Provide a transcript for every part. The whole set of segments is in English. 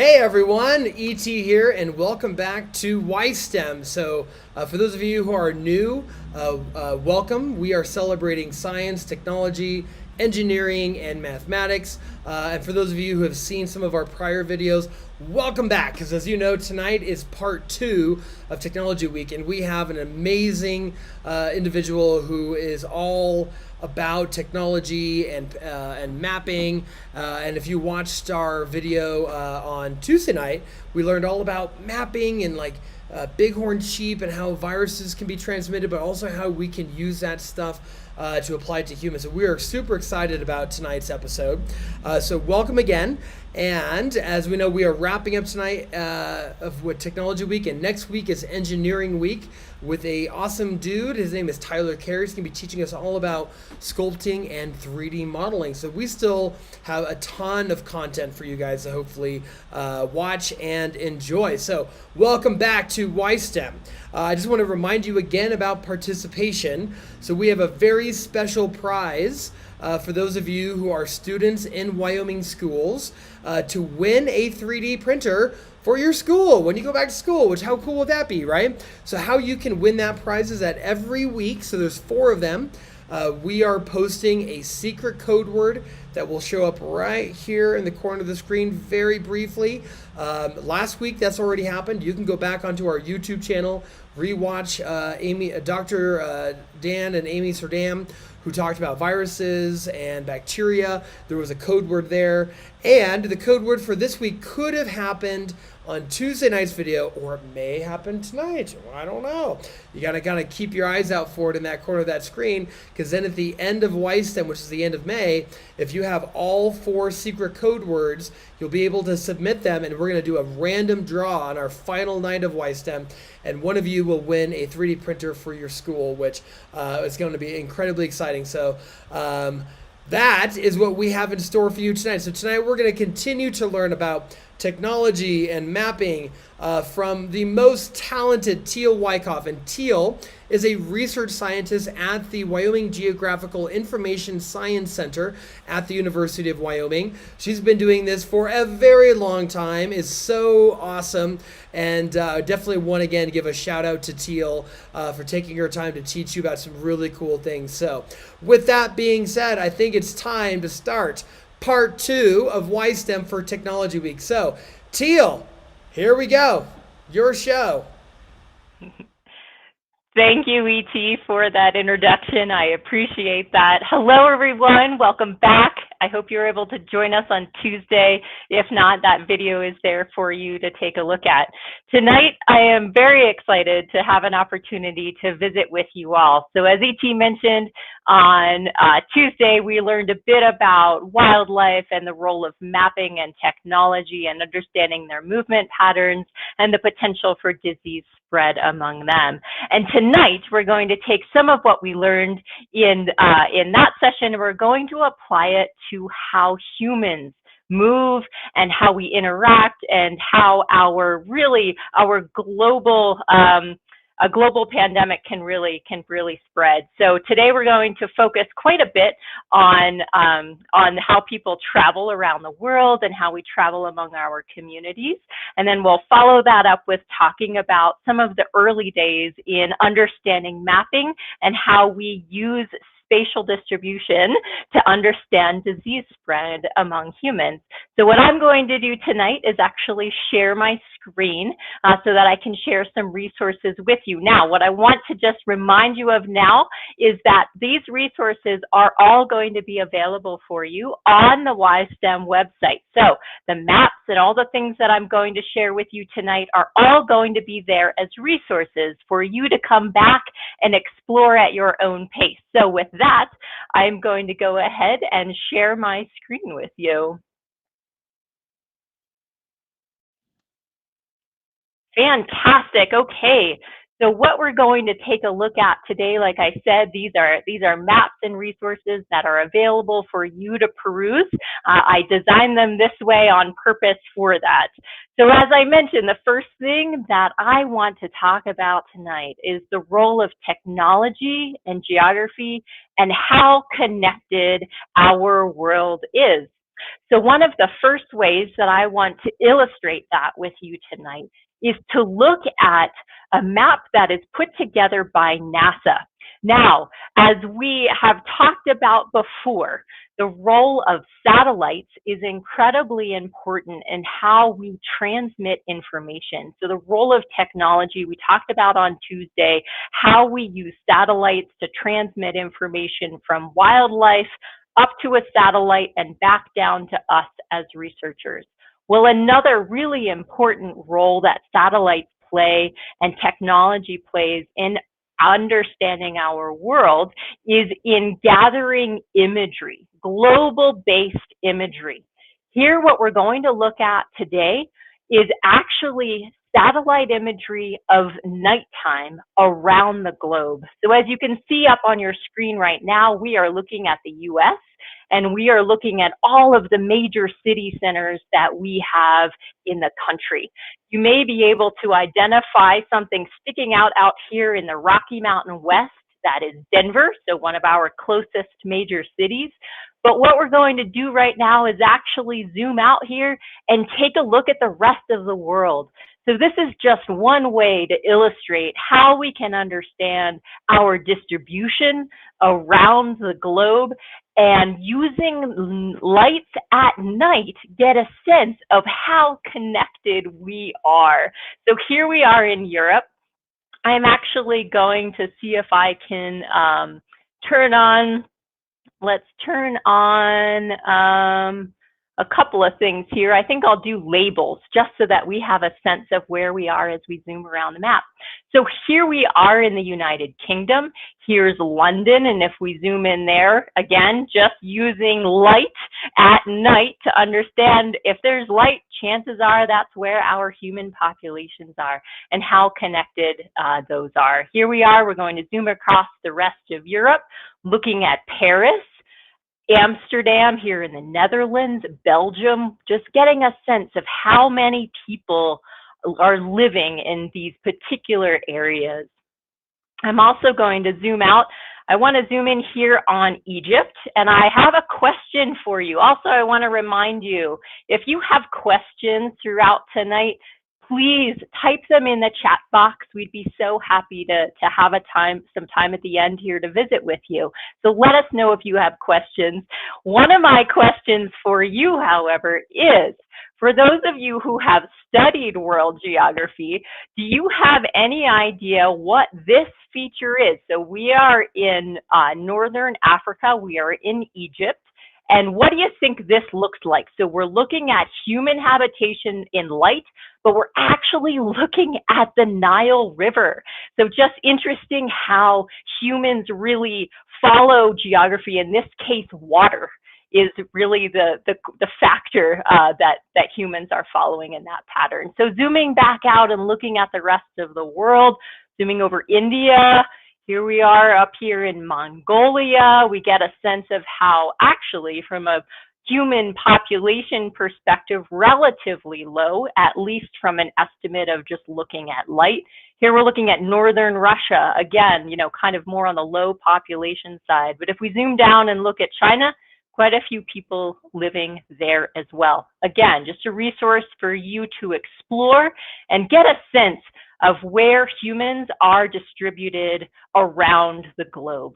Hey everyone, ET here, and welcome back to WYSTEM. So, for those of you who are new, welcome. We are celebrating science, technology, engineering, and mathematics. And for those of you who have seen some of our prior videos, welcome back, because as you know, tonight is part 2 of Technology Week, and we have an amazing individual who is all about technology and mapping. And if you watched our video on Tuesday night, we learned all about mapping and bighorn sheep and how viruses can be transmitted, but also how we can use that stuff to apply to humans. So we are super excited about tonight's episode. So welcome again. And as we know, we are wrapping up tonight with Technology Week, and next week is Engineering Week with a awesome dude. His name is Tyler Carey. He's going to be teaching us all about sculpting and 3D modeling. So we still have a ton of content for you guys to hopefully watch and enjoy. So welcome back to WYSTEM. I just want to remind you again about participation. So we have a very special prize for those of you who are students in Wyoming schools to win a 3D printer for your school when you go back to school, which how cool would that be, right? So how you can win that prize is that every week, so there's 4 of them, we are posting a secret code word that will show up right here in the corner of the screen very briefly. Last week, that's already happened. You can go back onto our YouTube channel, rewatch Dr. Dan and Amy Serdam, who talked about viruses and bacteria. There was a code word there. And the code word for this week could have happened on Tuesday night's video, or it may happen tonight. I don't know. You gotta kind of keep your eyes out for it in that corner of that screen, because then at the end of WYSTEM, which is the end of May, if you have all 4 secret code words, you'll be able to submit them, and we're gonna do a random draw on our final night of WYSTEM, and one of you will win a 3D printer for your school, which is going to be incredibly exciting. So that is what we have in store for you tonight. So tonight we're going to continue to learn about technology and mapping from the most talented Teal Wyckoff. And Teal is a research scientist at the Wyoming Geographical Information Science Center at the University of Wyoming. She's been doing this for a very long time, is so awesome, and definitely want again to give a shout out to Teal for taking her time to teach you about some really cool things. So with that being said, I think it's time to start part 2 of WYSTEM for Technology Week. So, Teal, here we go. Your show. Thank you, ET, for that introduction. I appreciate that. Hello, everyone. Welcome back. I hope you're able to join us on Tuesday. If not, that video is there for you to take a look at. Tonight, I am very excited to have an opportunity to visit with you all. So as ET mentioned, on Tuesday, we learned a bit about wildlife and the role of mapping and technology and understanding their movement patterns and the potential for disease spread among them. And tonight, we're going to take some of what we learned in that session, and we're going to apply it to how humans move and how we interact and how our global a global pandemic can really spread. So today we're going to focus quite a bit on how people travel around the world and how we travel among our communities. And then we'll follow that up with talking about some of the early days in understanding mapping and how we use spatial distribution to understand disease spread among humans. So what I'm going to do tonight is actually share my screen so that I can share some resources with you. Now, what I want to just remind you of now is that these resources are all going to be available for you on the WYSTEM website. So the maps and all the things that I'm going to share with you tonight are all going to be there as resources for you to come back and explore at your own pace. So with that, I'm going to go ahead and share my screen with you. Fantastic. Okay. So what we're going to take a look at today, like I said, these are maps and resources that are available for you to peruse. I designed them this way on purpose for that. So as I mentioned, the first thing that I want to talk about tonight is the role of technology and geography and how connected our world is. So one of the first ways that I want to illustrate that with you tonight is to look at a map that is put together by NASA. Now, as we have talked about before, the role of satellites is incredibly important in how we transmit information. So the role of technology, we talked about on Tuesday, how we use satellites to transmit information from wildlife up to a satellite and back down to us as researchers. Well, another really important role that satellites play and technology plays in understanding our world is in gathering imagery, global-based imagery. Here, what we're going to look at today is actually satellite imagery of nighttime around the globe. So as you can see up on your screen right now, we are looking at the US, and we are looking at all of the major city centers that we have in the country. You may be able to identify something sticking out here in the Rocky Mountain West. That is Denver, so one of our closest major cities. But what we're going to do right now is actually zoom out here and take a look at the rest of the world. So this is just one way to illustrate how we can understand our distribution around the globe, and using lights at night, get a sense of how connected we are. So here we are in Europe. I'm actually going to see if I can let's turn on a couple of things here. I think I'll do labels just so that we have a sense of where we are as we zoom around the map. So here we are in the United Kingdom. Here's London, and if we zoom in there, again, just using light at night to understand if there's light, chances are that's where our human populations are and how connected those are. Here we are, we're going to zoom across the rest of Europe, looking at Paris, Amsterdam here in the Netherlands, Belgium, just getting a sense of how many people are living in these particular areas. I'm also going to zoom out. I want to zoom in here on Egypt, and I have a question for you. Also, I want to remind you, if you have questions throughout tonight, please type them in the chat box. We'd be so happy to have some time at the end here to visit with you. So let us know if you have questions. One of my questions for you, however, is, for those of you who have studied world geography, do you have any idea what this feature is? So we are in Northern Africa. We are in Egypt. And what do you think this looks like? So we're looking at human habitation in light, but we're actually looking at the Nile River. So just interesting how humans really follow geography. In this case, water is really the factor that humans are following in that pattern. So zooming back out and looking at the rest of the world, zooming over India, here we are up here in Mongolia. We get a sense of how actually from a human population perspective, relatively low, at least from an estimate of just looking at light. Here we're looking at northern Russia, again, you know, kind of more on the low population side. But if we zoom down and look at China, quite a few people living there as well. Again, just a resource for you to explore and get a sense of where humans are distributed around the globe.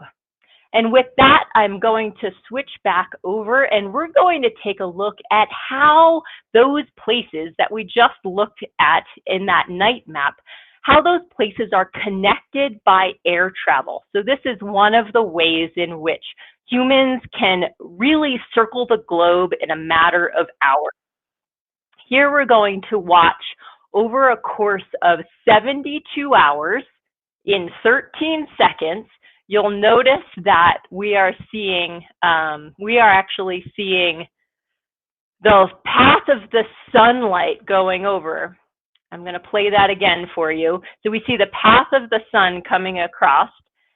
And with that, I'm going to switch back over and we're going to take a look at how those places that we just looked at in that night map, how those places are connected by air travel. So this is one of the ways in which humans can really circle the globe in a matter of hours. Here we're going to watch over a course of 72 hours in 13 seconds. You'll notice that we are actually seeing the path of the sunlight going over. I'm going to play that again for you. So we see the path of the sun coming across,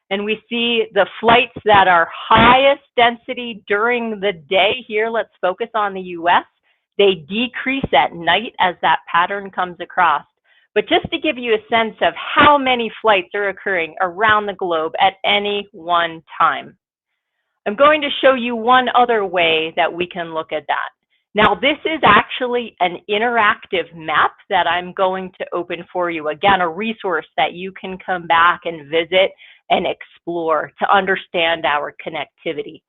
and we see the flights that are highest density during the day. Here, let's focus on the US. They decrease at night as that pattern comes across. But just to give you a sense of how many flights are occurring around the globe at any one time, I'm going to show you one other way that we can look at that. Now, this is actually an interactive map that I'm going to open for you. Again, a resource that you can come back and visit and explore to understand our connectivity.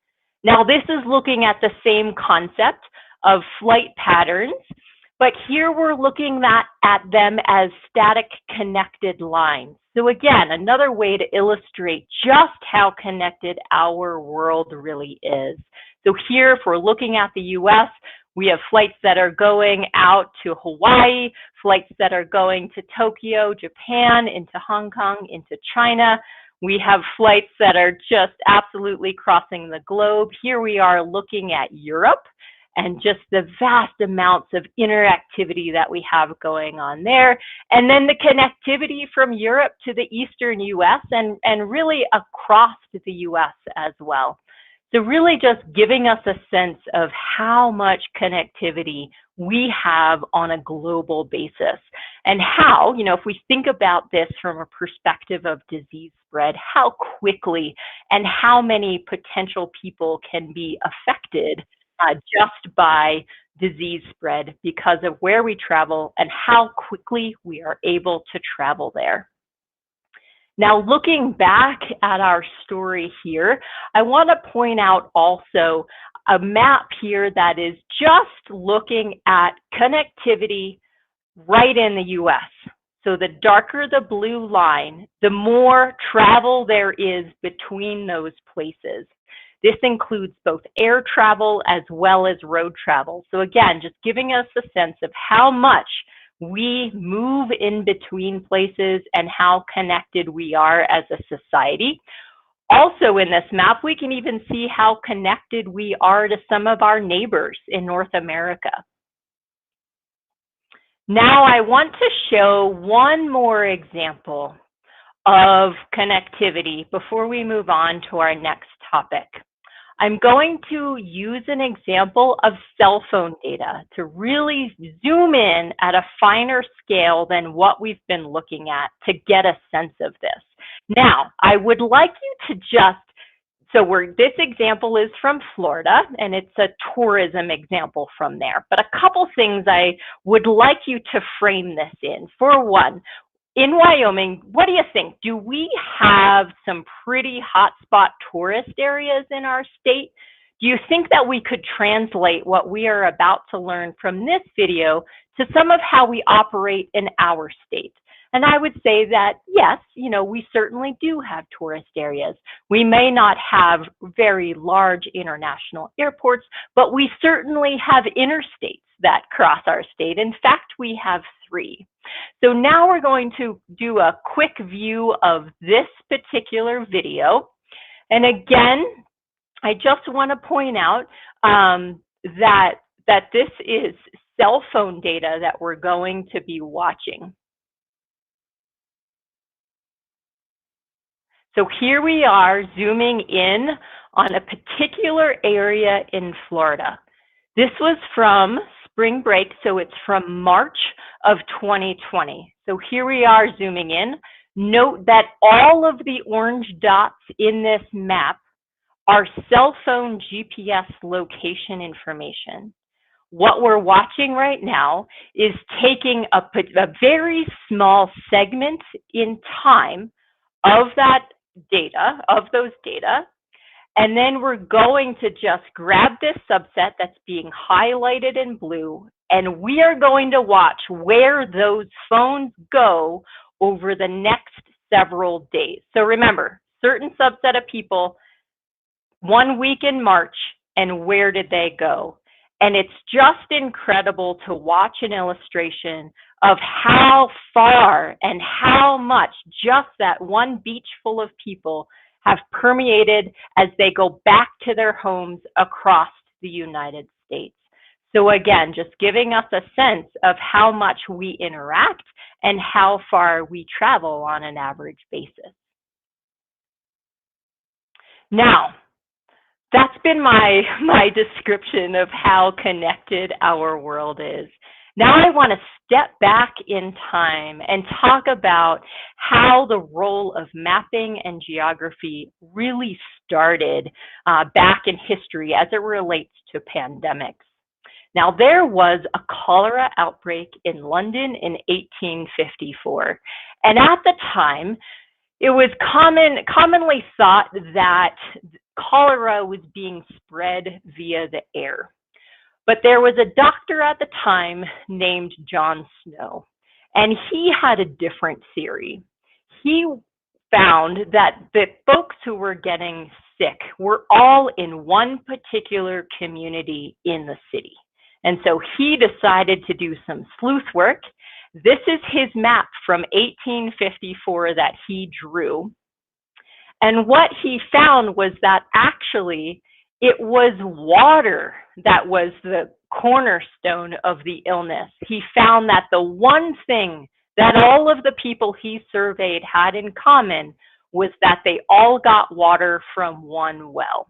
Now, this is looking at the same concept of flight patterns, but here we're looking at them as static connected lines. So again, another way to illustrate just how connected our world really is. So here, if we're looking at the US, we have flights that are going out to Hawaii, flights that are going to Tokyo, Japan, into Hong Kong, into China. We have flights that are just absolutely crossing the globe. Here we are looking at Europe and just the vast amounts of interactivity that we have going on there. And then the connectivity from Europe to the Eastern US and really across the US as well. So really just giving us a sense of how much connectivity we have on a global basis and how, if we think about this from a perspective of disease spread, how quickly and how many potential people can be affected just by disease spread because of where we travel and how quickly we are able to travel there. Now, looking back at our story here, I want to point out also a map here that is just looking at connectivity right in the US. So the darker the blue line, the more travel there is between those places. This includes both air travel as well as road travel. So again, just giving us a sense of how much we move in between places and how connected we are as a society. Also in this map, we can even see how connected we are to some of our neighbors in North America. Now I want to show one more example of connectivity before we move on to our next topic. I'm going to use an example of cell phone data to really zoom in at a finer scale than what we've been looking at to get a sense of this. Now, I would like you to this example is from Florida, and it's a tourism example from there. But a couple things I would like you to frame this in. For one, in Wyoming, what do you think? Do we have some pretty hotspot tourist areas in our state? Do you think that we could translate what we are about to learn from this video to some of how we operate in our state? And I would say that, yes, we certainly do have tourist areas. We may not have very large international airports, but we certainly have interstates that cross our state. In fact, we have 3. So now we're going to do a quick view of this particular video. And again, I just want to point out that this is cell phone data that we're going to be watching. So here we are zooming in on a particular area in Florida. This was from spring break, so it's from March of 2020. So here we are zooming in. Note that all of the orange dots in this map are cell phone GPS location information. What we're watching right now is taking a very small segment in time of that data, of those data, and then we're going to just grab this subset that's being highlighted in blue, and we are going to watch where those phones go over the next several days. So remember, certain subset of people, 1 week in March, and where did they go? And it's just incredible to watch an illustration of how far and how much just that one beach full of people have permeated as they go back to their homes across the United States. So again, just giving us a sense of how much we interact and how far we travel on an average basis. Now, that's been my description of how connected our world is. Now I want to step back in time and talk about how the role of mapping and geography really started back in history as it relates to pandemics. Now, there was a cholera outbreak in London in 1854. And at the time, it was commonly thought that cholera was being spread via the air. But there was a doctor at the time named John Snow, and he had a different theory. He found that the folks who were getting sick were all in one particular community in the city. And so he decided to do some sleuth work. This is his map from 1854 that he drew. And what he found was that actually it was water that was the cornerstone of the illness. He found that the one thing that all of the people he surveyed had in common was that they all got water from one well.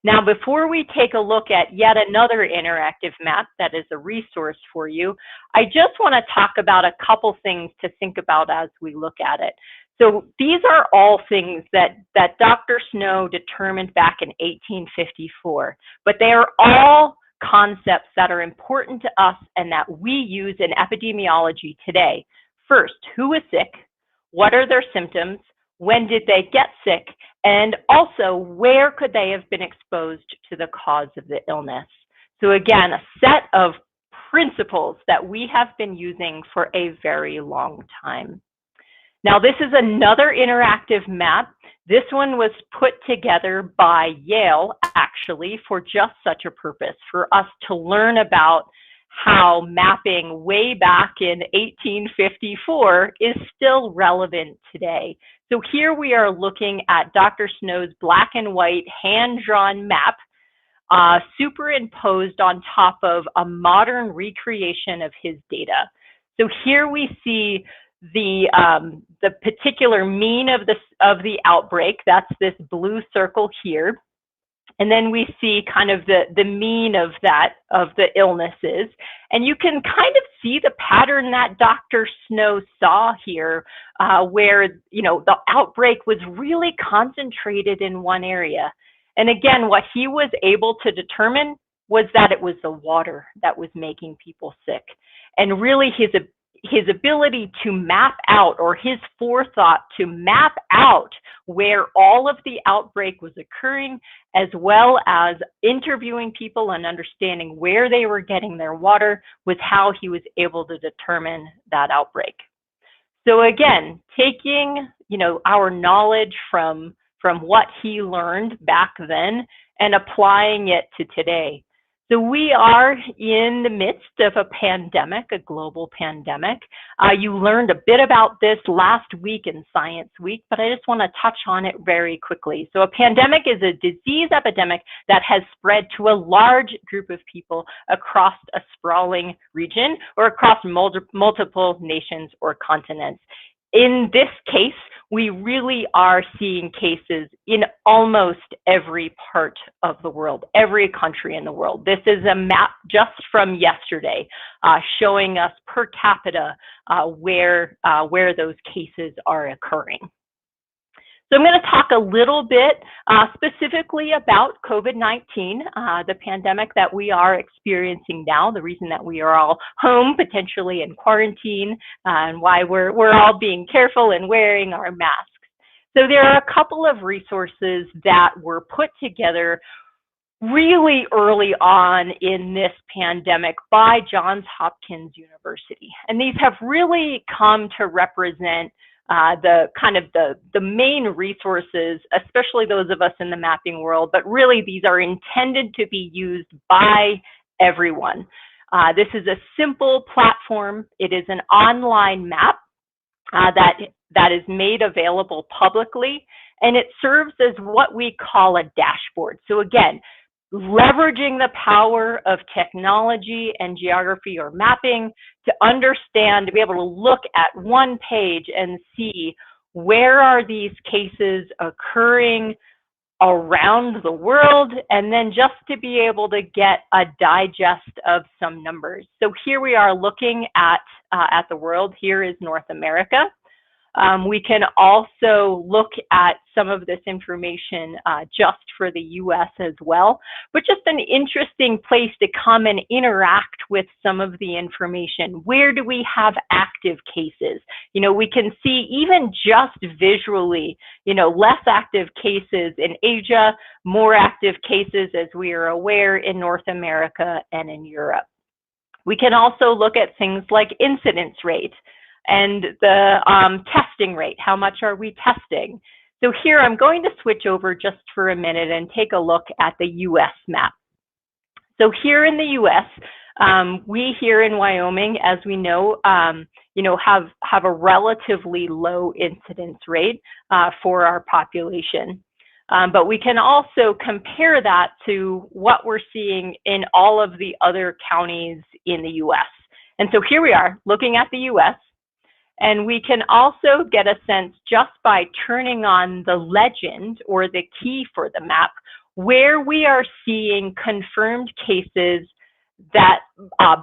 Now, before we take a look at yet another interactive map that is a resource for you, I just want to talk about a couple things to think about as we look at it. So these are all things that Dr. Snow determined back in 1854, but they are all concepts that are important to us and that we use in epidemiology today. First, who is sick? What are their symptoms? When did they get sick? And also, where could they have been exposed to the cause of the illness? So again, a set of principles that we have been using for a very long time. Now, this is another interactive map. This one was put together by Yale, actually, for just such a purpose, for us to learn about how mapping way back in 1854 is still relevant today. So here we are looking at Dr. Snow's black and white hand-drawn map, superimposed on top of a modern recreation of his data. So here we see the particular mean of the outbreak. That's this blue circle here. And then we see kind of the mean of the illnesses. And you can kind of see the pattern that Dr. Snow saw here, where, the outbreak was really concentrated in one area. And again, what he was able to determine was that it was the water that was making people sick. And really his ability to map out, or his forethought to map out where all of the outbreak was occurring, as well as interviewing people and understanding where they were getting their water, was how he was able to determine that outbreak. So again, taking, our knowledge from what he learned back then and applying it to today. So we are in the midst of a pandemic, a global pandemic. You learned a bit about this last week in Science Week, but I just want to touch on it very quickly. So a pandemic is a disease epidemic that has spread to a large group of people across a sprawling region or across multiple nations or continents. In this case, we really are seeing cases in almost every part of the world, every country in the world. This is a map just from yesterday, showing us per capita where those cases are occurring. So I'm going to talk a little bit specifically about COVID-19, the pandemic that we are experiencing now, the reason that we are all home, potentially in quarantine, and why we're all being careful and wearing our masks. So there are a couple of resources that were put together really early on in this pandemic by Johns Hopkins University. And these have really come to represent the main resources, especially those of us in the mapping world, but really these are intended to be used by everyone. This is a simple platform. It is an online map that is made available publicly, and it serves as what we call a dashboard. So again, leveraging the power of technology and geography or mapping to understand, to be able to look at one page and see where are these cases occurring around the world, and then just to be able to get a digest of some numbers. So here we are looking at the world. Here is North America. We can also look at some of this information just for the US as well, but just an interesting place to come and interact with some of the information. Where do we have active cases? We can see even just visually, less active cases in Asia, more active cases, as we are aware, in North America and in Europe. We can also look at things like incidence rate and the testing rate. How much are we testing? So here I'm going to switch over just for a minute and take a look at the US map. So here in the US, we here in Wyoming, as we know, have a relatively low incidence rate for our population. But we can also compare that to what we're seeing in all of the other counties in the US. And so here we are looking at the US, and we can also get a sense just by turning on the legend or the key for the map where we are seeing confirmed cases that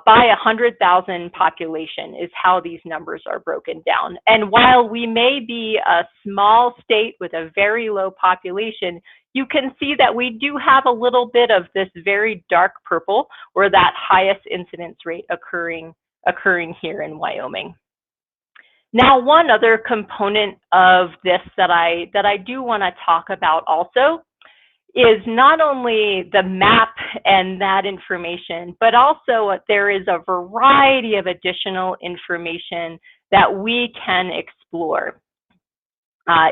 by 100,000 population is how these numbers are broken down. And while we may be a small state with a very low population, you can see that we do have a little bit of this very dark purple, or that highest incidence rate occurring here in Wyoming. Now, one other component of this that I do want to talk about also is not only the map and that information, but also there is a variety of additional information that we can explore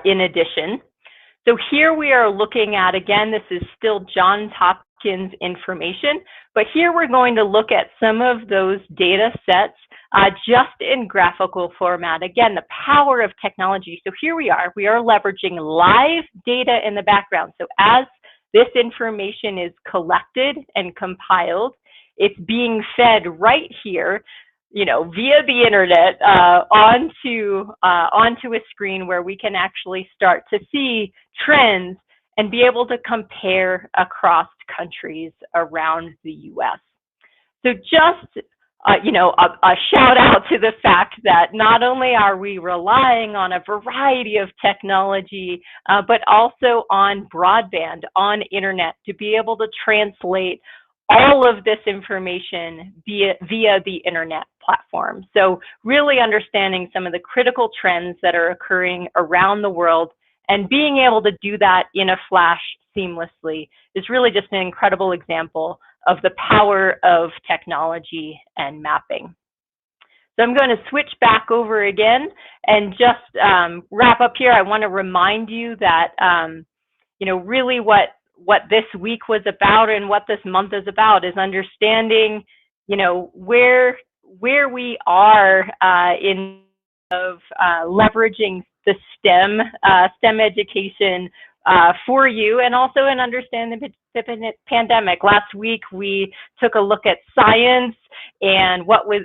in addition. So here we are looking at, again, this is still Johns Hopkins information, but here we're going to look at some of those data sets just in graphical format. Again, the power of technology. So here we are leveraging live data in the background. So as this information is collected and compiled, it's being fed right here, via the internet onto a screen where we can actually start to see trends and be able to compare across countries around the US. So just a shout out to the fact that not only are we relying on a variety of technology, but also on broadband, on internet, to be able to translate all of this information via the internet platform. So really understanding some of the critical trends that are occurring around the world and being able to do that in a flash seamlessly is really just an incredible example of the power of technology and mapping. So I'm going to switch back over again and just wrap up here. I want to remind you that, really what this week was about and what this month is about is understanding, where we are in of leveraging the STEM education for you, and also in understanding the pandemic. Last week, we took a look at science and what was,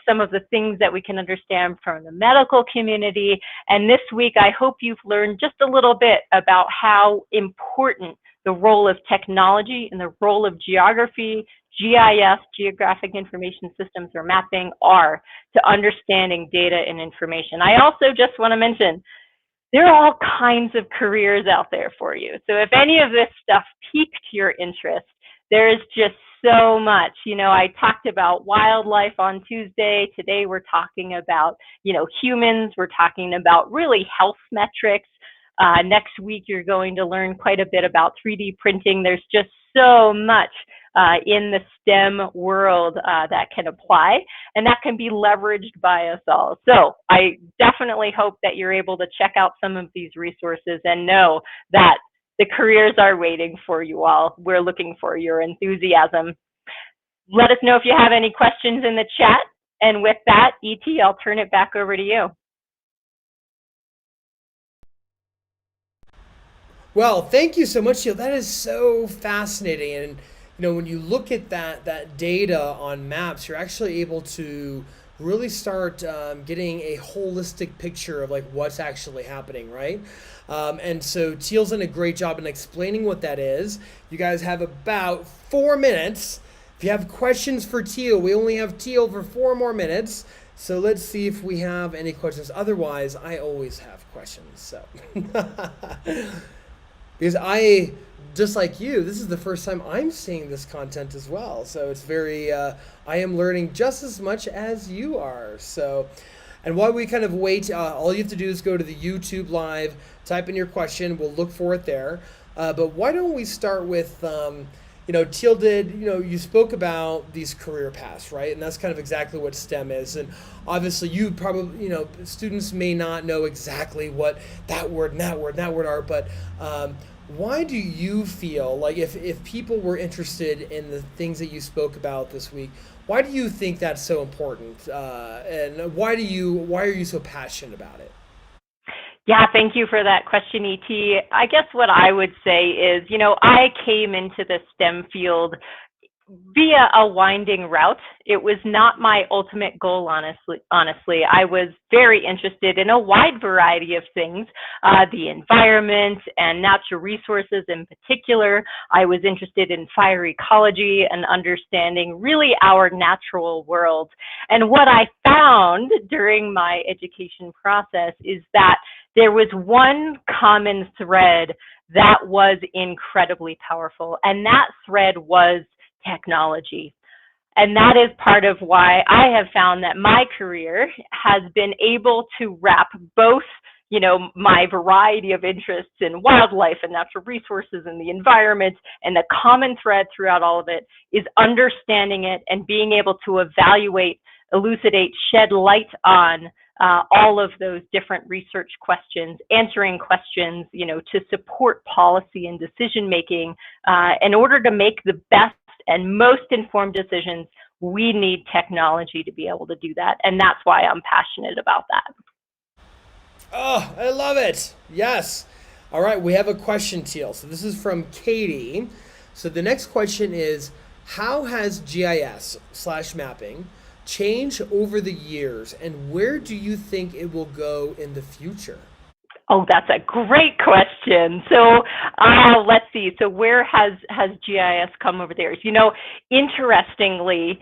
some of the things that we can understand from the medical community. And this week, I hope you've learned just a little bit about how important the role of technology and the role of geography, GIS, geographic information systems, or mapping are to understanding data and information. I also just want to mention, there are all kinds of careers out there for you. So if any of this stuff piqued your interest, there is just so much. I talked about wildlife on Tuesday. Today we're talking about, humans. We're talking about really health metrics. Next week, you're going to learn quite a bit about 3D printing. There's just so much in the STEM world that can apply, and that can be leveraged by us all. So I definitely hope that you're able to check out some of these resources and know that the careers are waiting for you all. We're looking for your enthusiasm. Let us know if you have any questions in the chat. And with that, E.T., I'll turn it back over to you. Well, thank you so much, Teal. That is so fascinating. And when you look at that data on maps, you're actually able to really start getting a holistic picture of what's actually happening, right? And so Teal's done a great job in explaining what that is. You guys have about 4 minutes. If you have questions for Teal, we only have Teal for 4 more minutes. So let's see if we have any questions. Otherwise, I always have questions. So because I, just like you, this is the first time I'm seeing this content as well. So it's very, I am learning just as much as you are. So, and while we kind of wait, all you have to do is go to the YouTube live, type in your question. We'll look for it there. But why don't we start with, Teal did, you spoke about these career paths, right? And that's kind of exactly what STEM is. And obviously you probably, students may not know exactly what that word and that word and that word are, but why do you feel like if people were interested in the things that you spoke about this week, why do you think that's so important? And why are you so passionate about it? Yeah, thank you for that question, E.T. I guess what I would say is, I came into the STEM field via a winding route. It was not my ultimate goal, honestly. I was very interested in a wide variety of things, the environment and natural resources in particular. I was interested in fire ecology and understanding really our natural world. And what I found during my education process is that there was one common thread that was incredibly powerful, and that thread was technology. And that is part of why I have found that my career has been able to wrap both, my variety of interests in wildlife and natural resources and the environment, and the common thread throughout all of it is understanding it and being able to evaluate, elucidate, shed light on all of those different research questions, answering questions, to support policy and decision making in order to make the best and most informed decisions. We need technology to be able to do that. And that's why I'm passionate about that. Oh, I love it. Yes. All right, we have a question, Teal. So this is from Katie. So the next question is, how has GIS/mapping changed over the years, and where do you think it will go in the future? Oh, that's a great question. So let's see. So where has GIS come over the years? Interestingly,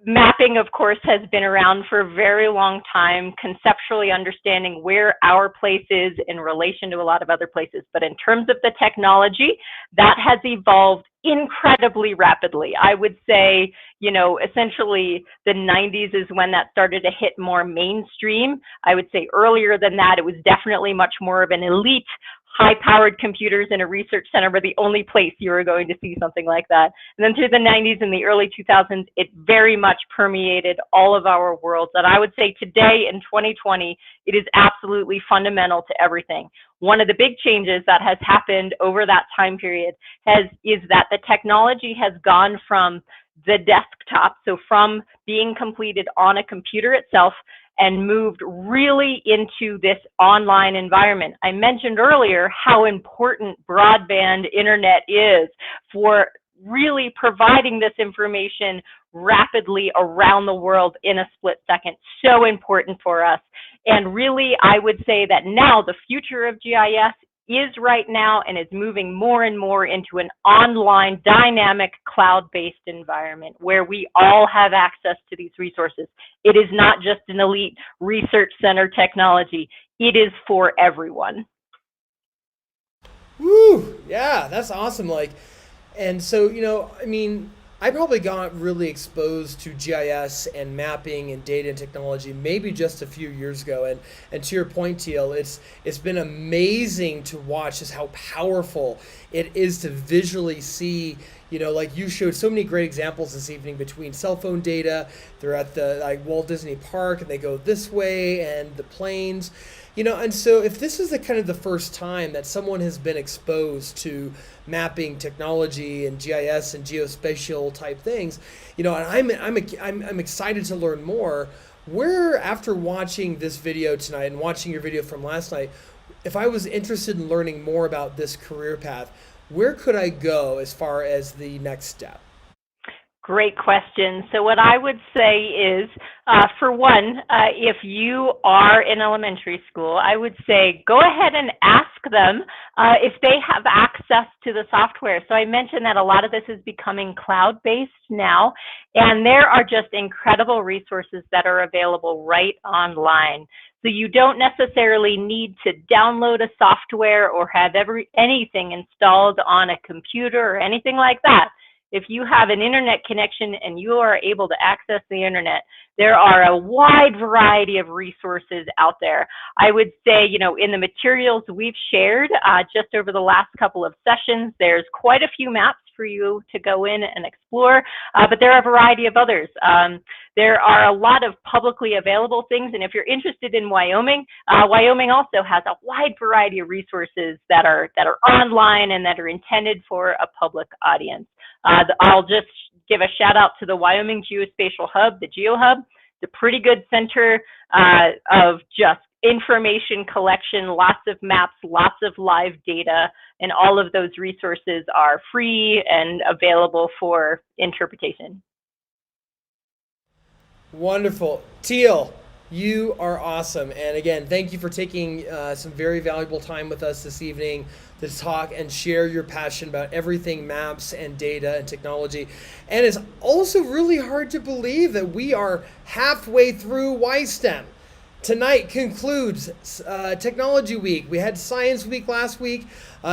mapping, of course, has been around for a very long time, conceptually understanding where our place is in relation to a lot of other places. But in terms of the technology, that has evolved incredibly rapidly. I would say, essentially the 90s is when that started to hit more mainstream. I would say earlier than that, it was definitely much more of an elite, high-powered computers in a research center were the only place you were going to see something like that. And then through the 90s and the early 2000s, it very much permeated all of our worlds. And I would say today in 2020, it is absolutely fundamental to everything. One of the big changes that has happened over that time period is that the technology has gone from the desktop, so from being completed on a computer itself, and moved really into this online environment. I mentioned earlier how important broadband internet is for really providing this information rapidly around the world in a split second. So important for us. And really, I would say that now the future of GIS is right now and is moving more and more into an online, dynamic, cloud-based environment where we all have access to these resources. It is not just an elite research center technology. It is for everyone. Woo! Yeah, that's awesome. And so, I probably got really exposed to GIS and mapping and data and technology maybe just a few years ago. And to your point, Teal, it's been amazing to watch just how powerful it is to visually see, like you showed so many great examples this evening between cell phone data. They're at the Walt Disney Park and they go this way, and the planes. And so if this is the first time that someone has been exposed to mapping technology and GIS and geospatial type things, and I'm excited to learn more. Where, after watching this video tonight and watching your video from last night, if I was interested in learning more about this career path, where could I go as far as the next step? Great question. So what I would say is, for one, if you are in elementary school, I would say go ahead and ask them if they have access to the software. So I mentioned that a lot of this is becoming cloud-based now, and there are just incredible resources that are available right online. So you don't necessarily need to download a software or have anything installed on a computer or anything like that. If you have an internet connection and you are able to access the internet, there are a wide variety of resources out there. I would say, in the materials we've shared just over the last couple of sessions, there's quite a few maps for you to go in and explore, but there are a variety of others. There are a lot of publicly available things, and if you're interested in Wyoming, Wyoming also has a wide variety of resources that are online and that are intended for a public audience. I'll just give a shout out to the Wyoming Geospatial Hub, the GeoHub. It's a pretty good center of just information collection, lots of maps, lots of live data, and all of those resources are free and available for interpretation. Wonderful. Teal, you are awesome. And again, thank you for taking some very valuable time with us this evening to talk and share your passion about everything maps and data and technology. And it's also really hard to believe that we are halfway through WYSTEM. Tonight concludes Technology Week. We had Science Week last week,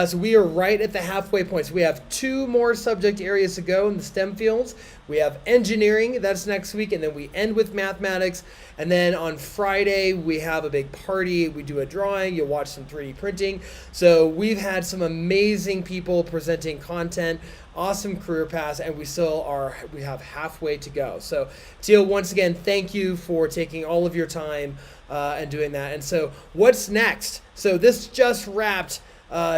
so we are right at the halfway point. So we have 2 more subject areas to go in the STEM fields. We have engineering, that's next week, and then we end with mathematics. And then on Friday, we have a big party. We do a drawing. You'll watch some 3D printing. So we've had some amazing people presenting content, awesome career paths, and we have halfway to go. So Teal, once again, thank you for taking all of your time and doing that. And so what's next? So this just wrapped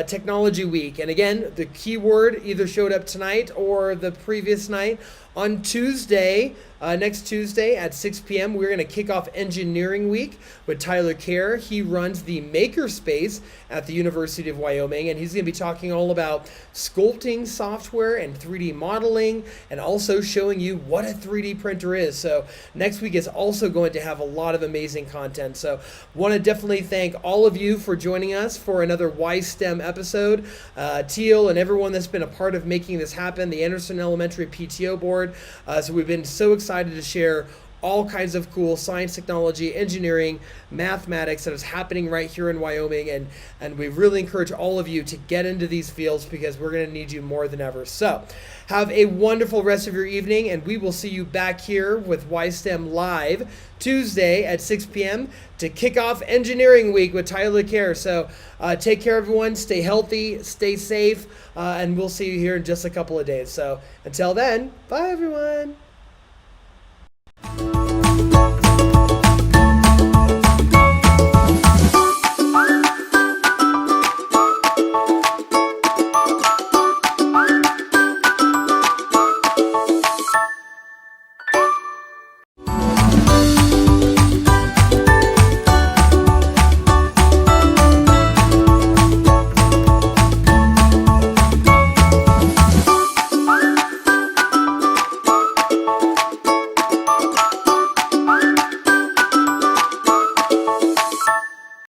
Technology Week. And again, the keyword either showed up tonight or the previous night. On Tuesday, next Tuesday at 6 p.m., we're going to kick off Engineering Week with Tyler Kerr. He runs the Makerspace at the University of Wyoming, and he's going to be talking all about sculpting software and 3D modeling, and also showing you what a 3D printer is. So next week is also going to have a lot of amazing content. So want to definitely thank all of you for joining us for another WYSTEM episode. Teal and everyone that's been a part of making this happen, the Anderson Elementary PTO board. So we've been so excited to share all kinds of cool science, technology, engineering, mathematics that is happening right here in Wyoming, and we really encourage all of you to get into these fields because we're going to need you more than ever. So have a wonderful rest of your evening, and we will see you back here with WYSTEM Live Tuesday at 6 p.m. to kick off Engineering Week with Tyler Kerr. So take care, everyone. Stay healthy, stay safe, and we'll see you here in just a couple of days. So until then, bye, everyone.